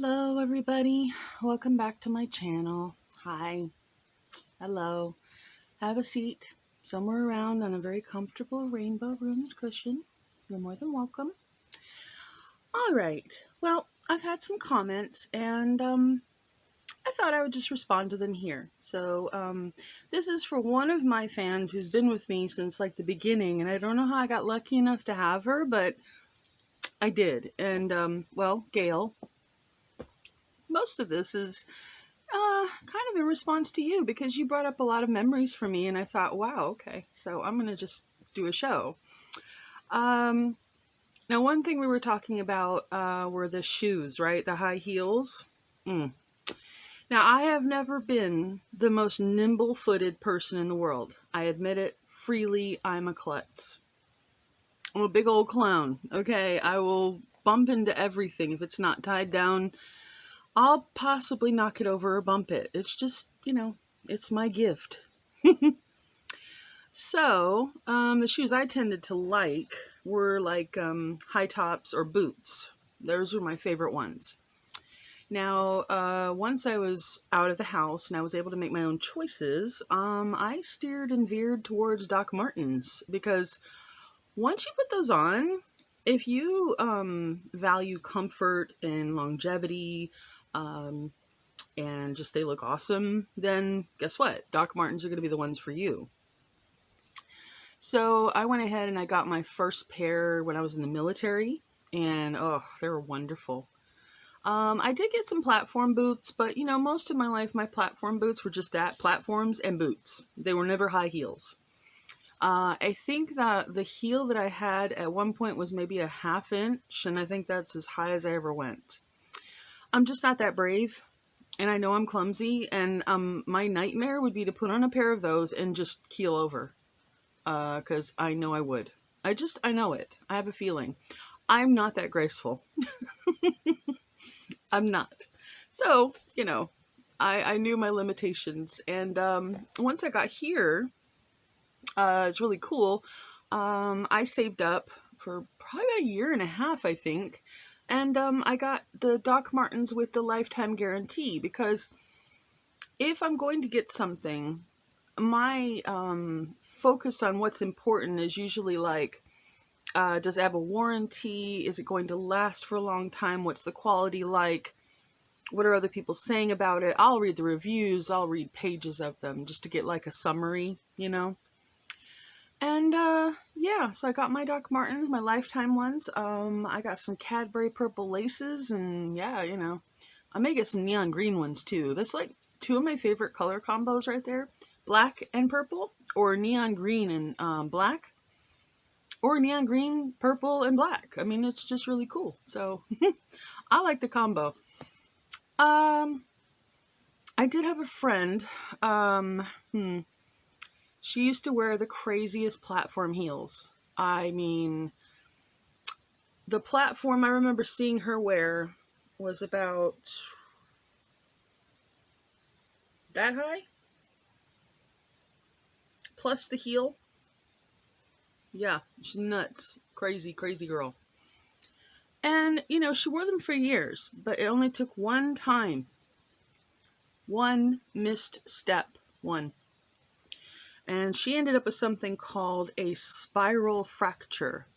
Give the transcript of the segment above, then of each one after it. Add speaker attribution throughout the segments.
Speaker 1: Hello everybody, welcome back to my channel. Hi, hello. Have a seat somewhere around on a very comfortable rainbow room cushion. You're more than welcome. Alright, well, I've had some comments and I thought I would just respond to them here. So this is for one of my fans who's been with me since like the beginning, and I don't know how I got lucky enough to have her, but I did. And well, Gail, most of this is kind of in response to you because you brought up a lot of memories for me, and I thought, wow, okay, so I'm gonna just do a show. Um, Now, one thing we were talking about were the shoes, right? The high heels. Now, I have never been the most nimble-footed person in the world. I admit it freely. I'm a klutz. I'm a big old clown. Okay, I will bump into everything if it's not tied down. I'll possibly knock it over or bump it. It's just, it's my gift. So, the shoes I tended to like were like high tops or boots. Those were my favorite ones. Now, once I was out of the house and I was able to make my own choices, I steered and veered towards Doc Martens because once you put those on, if you value comfort and longevity, and just they look awesome, then guess what? Doc Martens are going to be the ones for you. So I went ahead and I got my first pair when I was in the military, and oh, they were wonderful. I did get some platform boots, but most of my life my platform boots were just that, platforms and boots. They were never high heels. I think that the heel that I had at one point was maybe a 1/2 inch, and I think that's as high as I ever went. I'm just not that brave. And I know I'm clumsy, and my nightmare would be to put on a pair of those and just keel over, because I know I would. I know it. I have a feeling. I'm not that graceful. I'm not. So, I knew my limitations, and once I got here, it's really cool. I saved up for probably about 1.5 years, I think, and I got the Doc Martens with the lifetime guarantee because if I'm going to get something, my focus on what's important is usually like, does it have a warranty? Is it going to last for a long time? What's the quality like? What are other people saying about it? I'll read the reviews. I'll read pages of them just to get like a summary, And yeah, so I got my Doc Martens, my lifetime ones. I got some Cadbury purple laces, and yeah, I may get some neon green ones too. That's like two of my favorite color combos right there. Black and purple, or neon green and black, or neon green, purple, and black. I mean, it's just really cool. So I like the combo. I did have a friend. She used to wear the craziest platform heels. I mean, the platform I remember seeing her wear was about that high, plus the heel. Yeah, she's nuts. Crazy, crazy girl. And, she wore them for years, but it only took one time. One missed step. One. And she ended up with something called a spiral fracture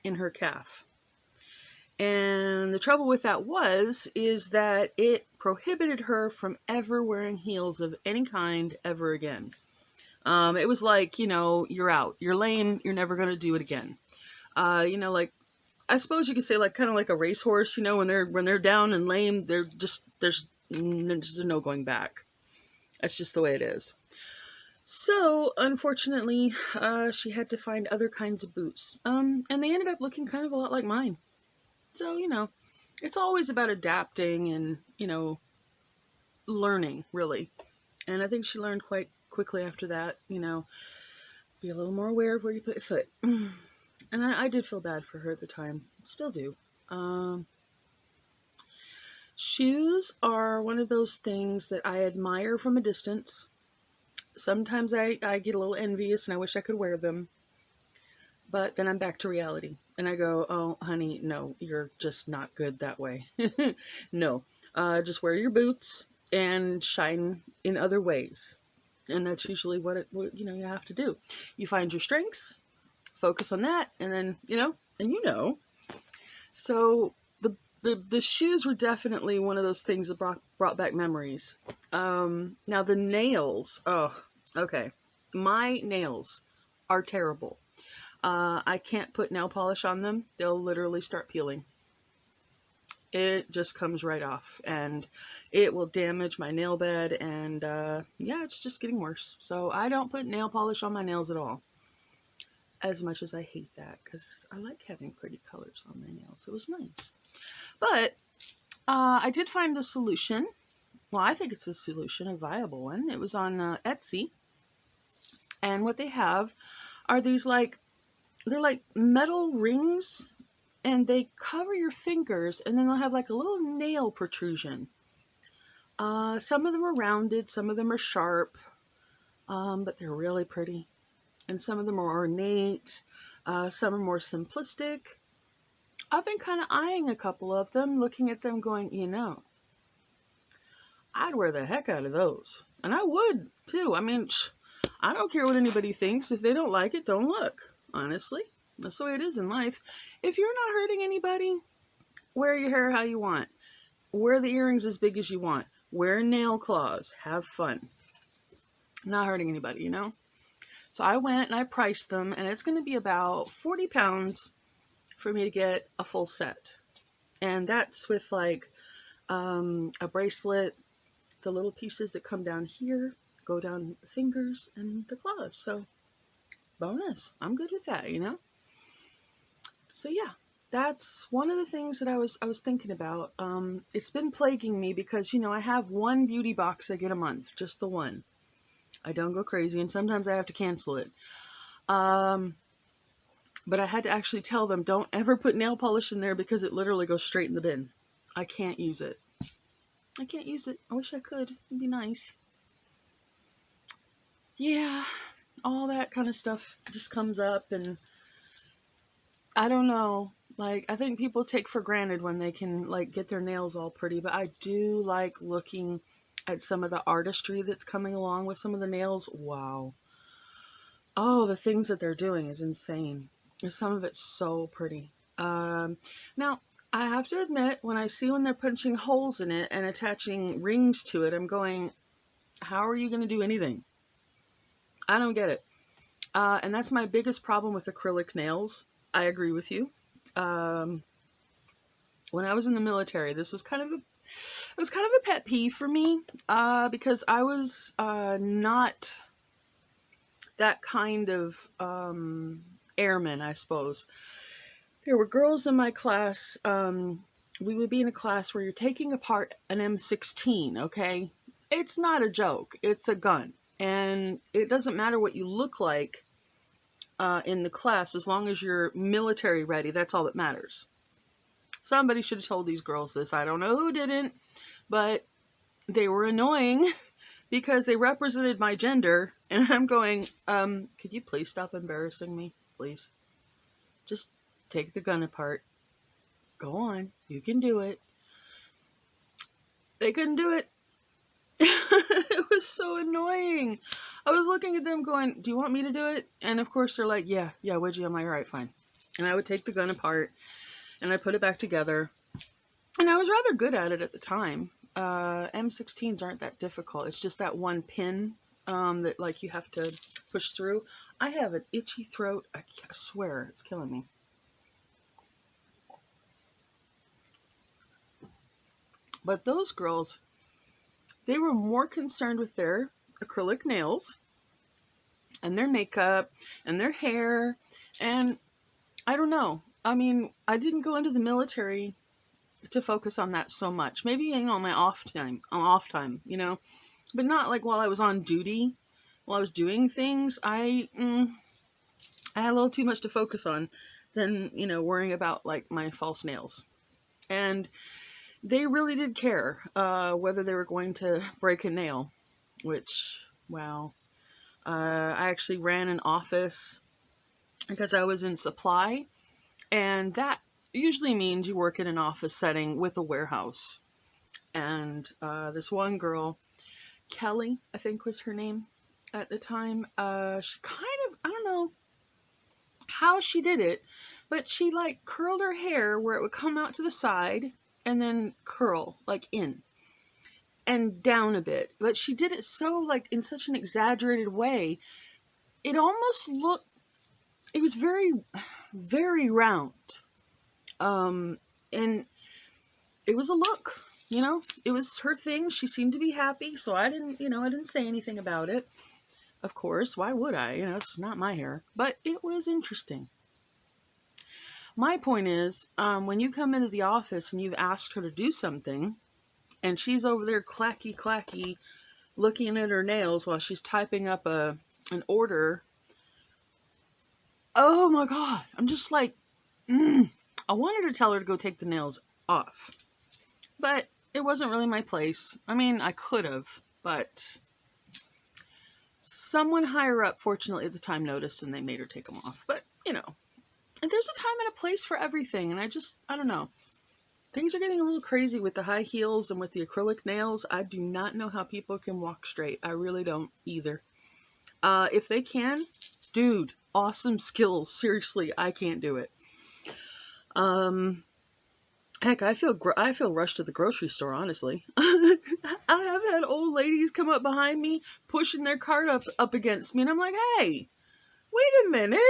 Speaker 1: in her calf. And the trouble with that is that it prohibited her from ever wearing heels of any kind ever again. It was like, you're out. You're lame. You're never going to do it again. Like, I suppose you could say like kind of like a racehorse, when they're down and lame, there's no going back. That's just the way it is. So unfortunately, she had to find other kinds of boots. And they ended up looking kind of a lot like mine. So, it's always about adapting and, learning, really. And I think she learned quite quickly after that, be a little more aware of where you put your foot. And I did feel bad for her at the time. Still do. Shoes are one of those things that I admire from a distance. Sometimes I get a little envious and I wish I could wear them. But then I'm back to reality. And I go, oh, honey, no, you're just not good that way. No, just wear your boots and shine in other ways. And that's usually what you have to do. You find your strengths, focus on that, and then, So the shoes were definitely one of those things that brought back memories. Now the nails, oh, okay. My nails are terrible. I can't put nail polish on them. They'll literally start peeling. It just comes right off, and it will damage my nail bed, and yeah, it's just getting worse. So I don't put nail polish on my nails at all. As much as I hate that, because I like having pretty colors on my nails. It was nice. But I did find a solution. Well, I think it's a solution, a viable one. It was on Etsy. And what they have are these they're like metal rings, and they cover your fingers, and then they'll have like a little nail protrusion. Some of them are rounded, some of them are sharp, but they're really pretty. And some of them are ornate, some are more simplistic. I've been kind of eyeing a couple of them, looking at them going, I'd wear the heck out of those. And I would, too. I mean, I don't care what anybody thinks. If they don't like it, don't look. Honestly, that's the way it is in life. If you're not hurting anybody, wear your hair how you want. Wear the earrings as big as you want. Wear nail claws. Have fun. Not hurting anybody, So I went and I priced them, and it's going to be about 40 pounds for me to get a full set. And that's with like a bracelet, the little pieces that come down here, go down the fingers and the claws. So bonus. I'm good with that, So yeah, that's one of the things that I was thinking about. It's been plaguing me because, I have one beauty box I get a month, just the one. I don't go crazy, and sometimes I have to cancel it. But I had to actually tell them, don't ever put nail polish in there because it literally goes straight in the bin. I can't use it. I can't use it. I wish I could. It'd be nice. Yeah, all that kind of stuff just comes up, and I don't know. Like, I think people take for granted when they can, like, get their nails all pretty, but I do like looking at some of the artistry that's coming along with some of the nails. Wow. Oh, the things that they're doing is insane. Some of it's so pretty. Now, I have to admit, when they're punching holes in it and attaching rings to it, I'm going, how are you going to do anything? I don't get it. And that's my biggest problem with acrylic nails. I agree with you. When I was in the military, this was kind of a pet peeve for me, because I was not that kind of airman, I suppose. There were girls in my class. We would be in a class where you're taking apart an M16, okay? It's not a joke. It's a gun. And it doesn't matter what you look like in the class, as long as you're military ready. That's all that matters. Somebody should have told these girls this. I don't know who didn't, but they were annoying because they represented my gender. And I'm going, could you please stop embarrassing me? Please. Just take the gun apart. Go on. You can do it. They couldn't do it. It was so annoying. I was looking at them going, do you want me to do it? And of course they're like, yeah, would you? I'm like, all right, fine. And I would take the gun apart and I put it back together. And I was rather good at it at the time. M16s aren't that difficult. It's just that one pin that like you have to push through. I have an itchy throat. I swear, it's killing me. But those girls, they were more concerned with their acrylic nails and their makeup and their hair. And I don't know. I mean, I didn't go into the military to focus on that so much. Maybe, on my off time, but not like while I was on duty, while I was doing things. I had a little too much to focus on than, worrying about like my false nails. And they really did care whether they were going to break a nail, which, wow. I actually ran an office because I was in supply, and that usually means you work in an office setting with a warehouse. And this one girl, Kelly, I think was her name at the time, she kind of, I don't know how she did it, but she like curled her hair where it would come out to the side and then curl like in and down a bit. But she did it so like in such an exaggerated way. It almost looked, it was very, very round. And it was a look, you know, it was her thing. She seemed to be happy. So I didn't, I didn't say anything about it. Of course, why would I? It's not my hair, but it was interesting. My point is, when you come into the office and you've asked her to do something, and she's over there clacky, looking at her nails while she's typing up an order. Oh my God. I'm just like, I wanted to tell her to go take the nails off, but it wasn't really my place. I mean, I could have, but someone higher up, fortunately at the time, noticed and they made her take them off. But, and there's a time and a place for everything. And I don't know. Things are getting a little crazy with the high heels and with the acrylic nails. I do not know how people can walk straight. I really don't either. If they can, dude, awesome skills. Seriously, I can't do it. Heck, I feel rushed to the grocery store, honestly. I have had old ladies come up behind me, pushing their cart up against me, and I'm like, hey, wait a minute,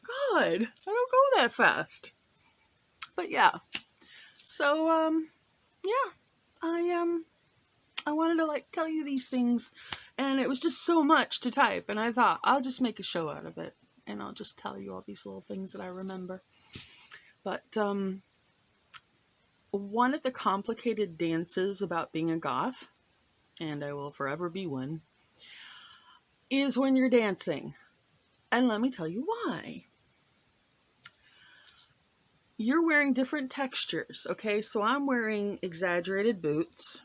Speaker 1: God, I don't go that fast. But yeah. So, yeah, I wanted to like tell you these things, and it was just so much to type, and I thought I'll just make a show out of it, and I'll just tell you all these little things that I remember. But, one of the complicated dances about being a goth, and I will forever be one, is when you're dancing. And let me tell you why. You're wearing different textures, okay? So I'm wearing exaggerated boots,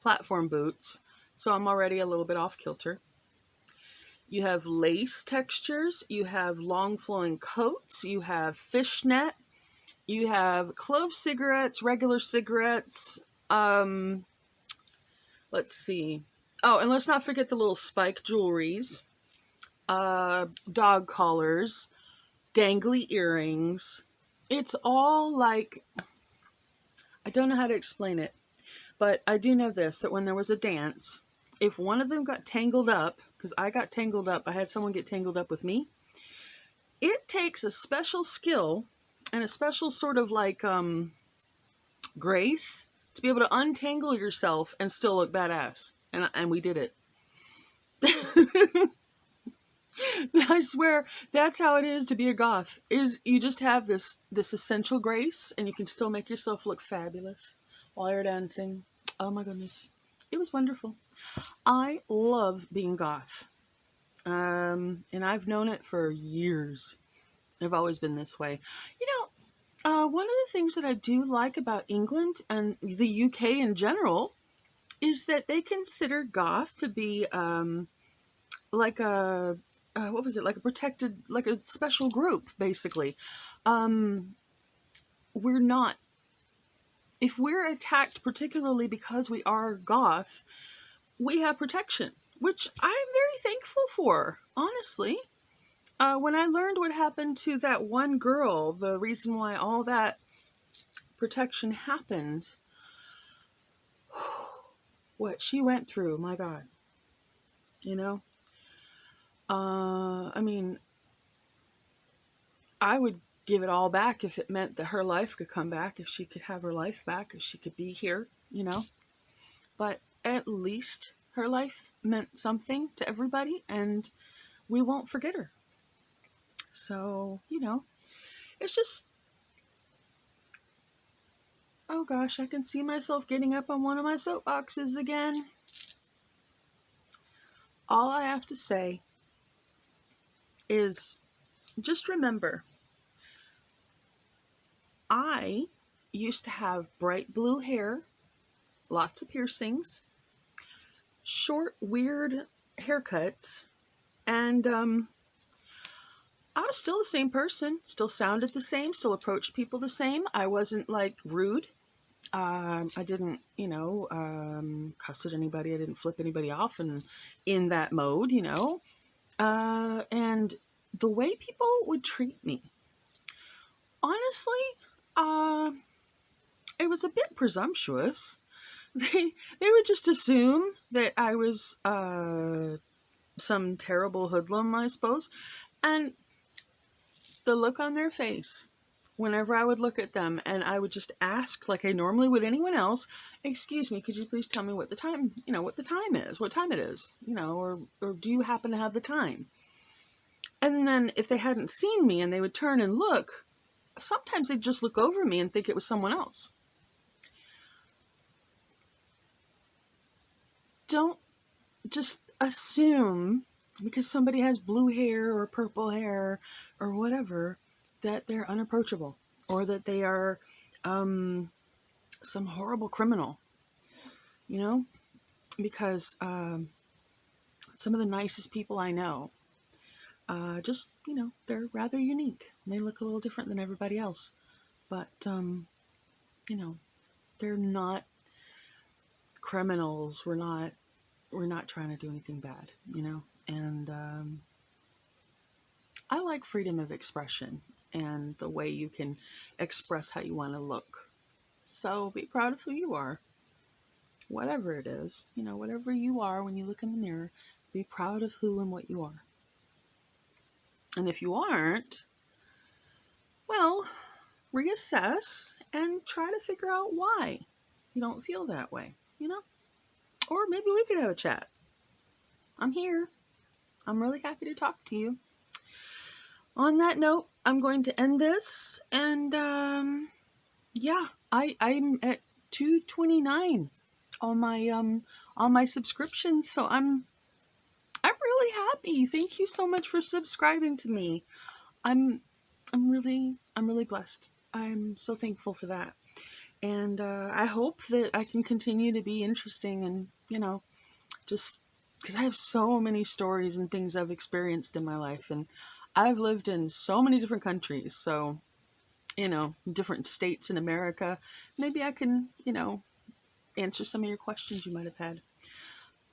Speaker 1: platform boots, so I'm already a little bit off kilter. You have lace textures, you have long flowing coats, you have fishnet, you have clove cigarettes, regular cigarettes, let's see. Oh, and let's not forget the little spike jewelries, dog collars, dangly earrings. It's all like, I don't know how to explain it, but I do know this, that when there was a dance, if one of them got tangled up, because I got tangled up, I had someone get tangled up with me, it takes a special skill and a special sort of like grace to be able to untangle yourself and still look badass. And we did it. I swear, that's how it is to be a goth. Is you just have this essential grace, and you can still make yourself look fabulous while you're dancing. Oh my goodness, it was wonderful. I love being goth, and I've known it for years. I've always been this way. One of the things that I do like about England and the UK in general is that they consider goth to be like a what was it, like a protected, like a special group, basically. We're not, if we're attacked particularly because we are goth, we have protection, which I'm very thankful for, honestly. When I learned what happened to that one girl, the reason why all that protection happened, what she went through, my God, I mean, I would give it all back if it meant that her life could come back, if she could have her life back, if she could be here, But at least her life meant something to everybody, and we won't forget her. So, it's just, oh gosh, I can see myself getting up on one of my soapboxes again. All I have to say is just remember, I used to have bright blue hair, lots of piercings, short, weird haircuts, and I was still the same person, still sounded the same, still approached people the same. I wasn't like rude. I didn't, cuss at anybody. I didn't flip anybody off and in that mode, and the way people would treat me, honestly, uh, it was a bit presumptuous. They would just assume that I was some terrible hoodlum, I suppose, and the look on their face whenever I would look at them and I would just ask like I normally would anyone else, excuse me, could you please tell me what the time, what the time is, what time it is, or do you happen to have the time? And then if they hadn't seen me and they would turn and look, sometimes they'd just look over me and think it was someone else. Don't just assume because somebody has blue hair or purple hair or whatever that they're unapproachable or that they are some horrible criminal, because some of the nicest people I know, just, they're rather unique. They look a little different than everybody else, but, they're not criminals. We're not trying to do anything bad, and I like freedom of expression and the way you can express how you want to look. So be proud of who you are. Whatever it is, whatever you are when you look in the mirror, be proud of who and what you are. And if you aren't, well, reassess and try to figure out why you don't feel that way, Or maybe we could have a chat. I'm here. I'm really happy to talk to you. On that note, I'm going to end this, and yeah, I'm at 229 on my subscriptions, so I'm really happy. Thank you so much for subscribing to me. I'm really blessed. I'm so thankful for that, and I hope that I can continue to be interesting and just because I have so many stories and things I've experienced in my life, and I've lived in so many different countries, so different states in America. Maybe I can answer some of your questions you might have had.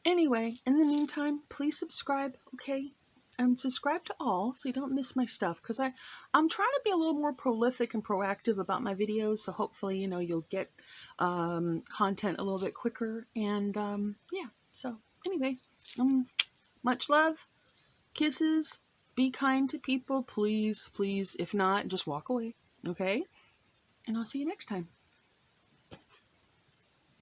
Speaker 1: Anyway, in the meantime, please subscribe, okay? And subscribe to all so you don't miss my stuff, because I'm trying to be a little more prolific and proactive about my videos, so hopefully, you'll get content a little bit quicker. And yeah, so anyway, much love, kisses, be kind to people, please, please. If not, just walk away, okay? And I'll see you next time.